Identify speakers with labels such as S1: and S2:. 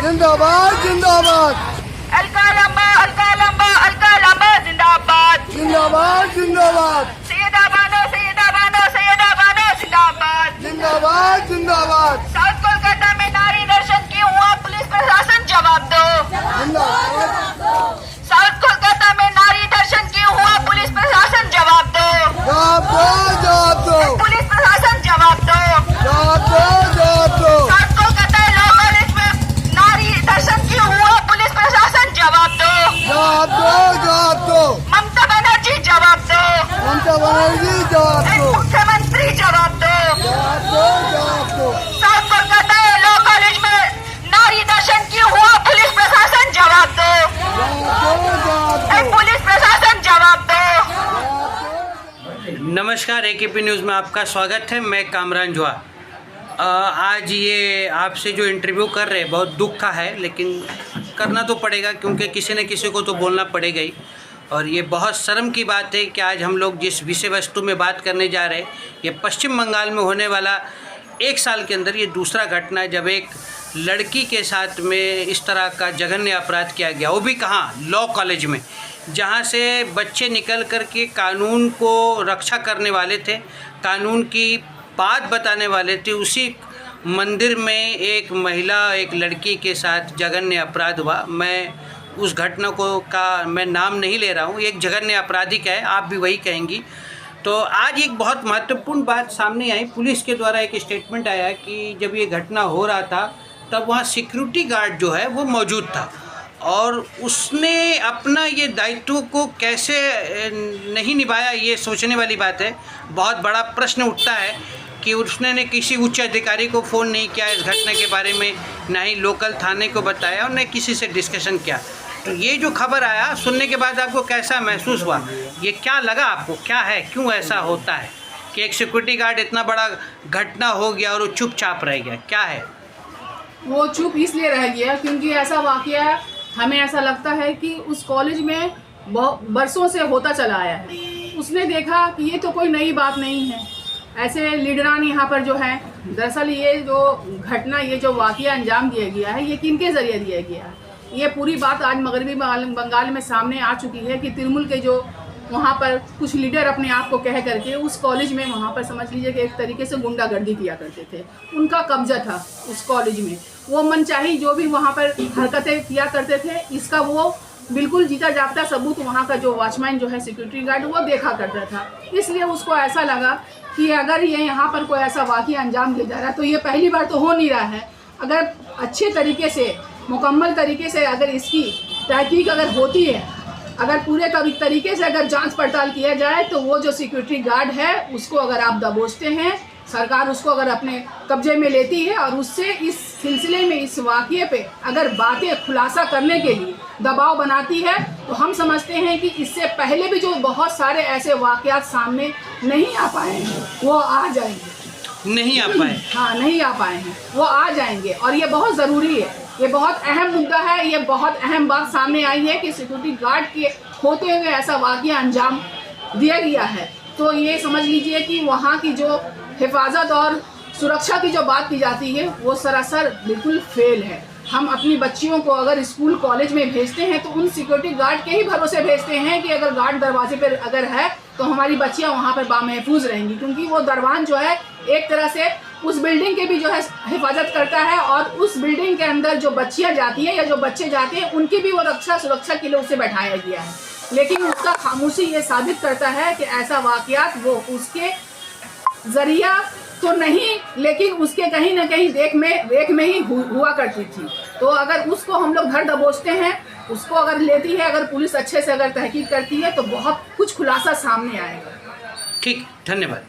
S1: जिंदाबाद जिंदाबाद
S2: अलका लंबा जिंदाबाद
S1: जिंदाबाद जिंदाबाद
S2: सैयदा बानो जिंदाबाद
S1: जिंदाबाद जिंदाबाद
S2: साउथ कोलकाता में नारी दर्शन क्यों हुआ, पुलिस प्रशासन जवाब दो।
S1: जिंदाबाद
S2: साउथ कोलकाता में नारी दर्शन क्यों हुआ, पुलिस प्रशासन जवाब दो।
S1: जवाब दो
S2: पुलिस प्रशासन जवाब दो।
S1: जवाब दो
S2: साउथ कोलकाता लॉ कॉलेज में नारी दर्शन क्यों हुआ, पुलिस प्रशासन जवाब दो।
S1: जवाब दो
S2: ममता बनर्जी जवाब दो।
S1: ममता बनर्जी जवाब दो
S2: मुख्यमंत्री जवाब दो।
S1: जवाब दो
S2: साउथ कोलकाता लॉ कॉलेज में नारी दर्शन क्यों हुआ, पुलिस प्रशासन जवाब दो। पुलिस प्रशासन जवाब दो।
S3: नमस्कार, AKP न्यूज़ में आपका स्वागत है। मैं कामरान जुआ। आज ये आपसे जो इंटरव्यू कर रहे हैं बहुत दुख का है, लेकिन करना तो पड़ेगा क्योंकि किसी न किसी को तो बोलना पड़ेगा ही। और ये बहुत शर्म की बात है कि आज हम लोग जिस विषय वस्तु में बात करने जा रहे हैं, ये पश्चिम बंगाल में होने वाला 1 साल के अंदर ये दूसरा घटना है जब एक लड़की के साथ में इस तरह का जघन्य अपराध किया गया, वो भी कहाँ, लॉ कॉलेज में, जहाँ से बच्चे निकल कर के कानून को रक्षा करने वाले थे, कानून की बात बताने वाले थे। उसी मंदिर में एक महिला, एक लड़की के साथ जघन्य अपराध हुआ। मैं उस घटना का मैं नाम नहीं ले रहा हूँ, एक जघन्य आपराधिक है, आप भी वही कहेंगी। तो आज एक बहुत महत्वपूर्ण बात सामने आई। पुलिस के द्वारा एक स्टेटमेंट आया कि जब ये घटना हो रहा था तब वहाँ सिक्योरिटी गार्ड जो है वो मौजूद था और उसने अपना ये दायित्व को कैसे नहीं निभाया, ये सोचने वाली बात है। बहुत बड़ा प्रश्न उठता है कि उसने किसी उच्च अधिकारी को फ़ोन नहीं किया इस घटना के बारे में, ना ही लोकल थाने को बताया और न किसी से डिस्कशन किया। तो ये जो खबर आया सुनने के बाद आपको कैसा महसूस हुआ, ये क्या लगा आपको, क्या है, क्यों ऐसा होता है कि एक सिक्योरिटी गार्ड इतना बड़ा घटना हो गया और वो चुपचाप रह गया, क्या है?
S4: वो चुप इसलिए रह गया क्योंकि ऐसा वाकया हमें ऐसा लगता है कि उस कॉलेज में बरसों से होता चला आया है। उसने देखा कि ये तो कोई नई बात नहीं है, ऐसे लीडरान यहाँ पर जो है, दरअसल ये जो घटना, ये जो वाकया अंजाम दिया गया है, ये किनके ज़रिए दिया गया है। ये पूरी बात आज मगरबी बंगाल में सामने आ चुकी है कि तृणमूल के जो वहाँ पर कुछ लीडर अपने आप को कह करके उस कॉलेज में, वहाँ पर समझ लीजिए कि एक तरीके से गुंडागर्दी किया करते थे। उनका कब्जा था उस कॉलेज में, वो मनचाही जो भी वहाँ पर हरकतें किया करते थे, इसका वो बिल्कुल जीता जागता सबूत वहाँ का जो वॉचमैन जो है, सिक्योरिटी गार्ड, वो देखा करता था। इसलिए उसको ऐसा लगा कि अगर ये यहाँ पर कोई ऐसा वाकया अंजाम दिया जा रहा है तो ये पहली बार तो हो नहीं रहा है। अगर अच्छे तरीके से, मुकम्मल तरीके से अगर इसकी तहकीक अगर होती है, अगर पूरे तरीके से अगर जांच पड़ताल किया जाए, तो वो जो सिक्योरिटी गार्ड है उसको अगर आप दबोचते हैं, सरकार उसको अगर अपने कब्जे में लेती है और उससे इस सिलसिले में, इस वाक़ये पे अगर बातें खुलासा करने के लिए दबाव बनाती है, तो हम समझते हैं कि इससे पहले भी जो बहुत सारे ऐसे वाक़यात सामने नहीं आ पाए हैं वो आ जाएंगे।
S3: नहीं आ पाए?
S4: हाँ, नहीं आ पाए हैं, वो आ जाएंगे। और ये बहुत ज़रूरी है, ये बहुत अहम मुद्दा है, ये बहुत अहम बात सामने आई है कि सिक्योरिटी गार्ड के होते हुए ऐसा वाक़या अंजाम दिया गया है। तो ये समझ लीजिए कि वहाँ की जो हिफाजत और सुरक्षा की जो बात की जाती है वो सरासर बिल्कुल फेल है। हम अपनी बच्चियों को अगर स्कूल कॉलेज में भेजते हैं तो उन सिक्योरिटी गार्ड के ही भरोसे भेजते हैं कि अगर गार्ड दरवाजे पर अगर है तो हमारी बच्चियां वहाँ पर बामहफूज रहेंगी, क्योंकि वो दरवान जो है एक तरह से उस बिल्डिंग के भी जो है हिफाजत करता है और उस बिल्डिंग के अंदर जो बच्चियाँ जाती हैं या जो बच्चे जाते हैं उनकी भी वो रक्षा सुरक्षा के लिए उसे बैठाया गया है। लेकिन उसका खामोशी ये साबित करता है कि ऐसा वाक़यात वो उसके ज़रिया तो नहीं, लेकिन उसके कहीं ना कहीं रेख में ही हुआ करती थी। तो अगर उसको हम लोग घर दबोचते हैं, उसको अगर लेती है, अगर पुलिस अच्छे से अगर तहकीक करती है, तो बहुत कुछ खुलासा सामने आएगा।
S3: ठीक, धन्यवाद।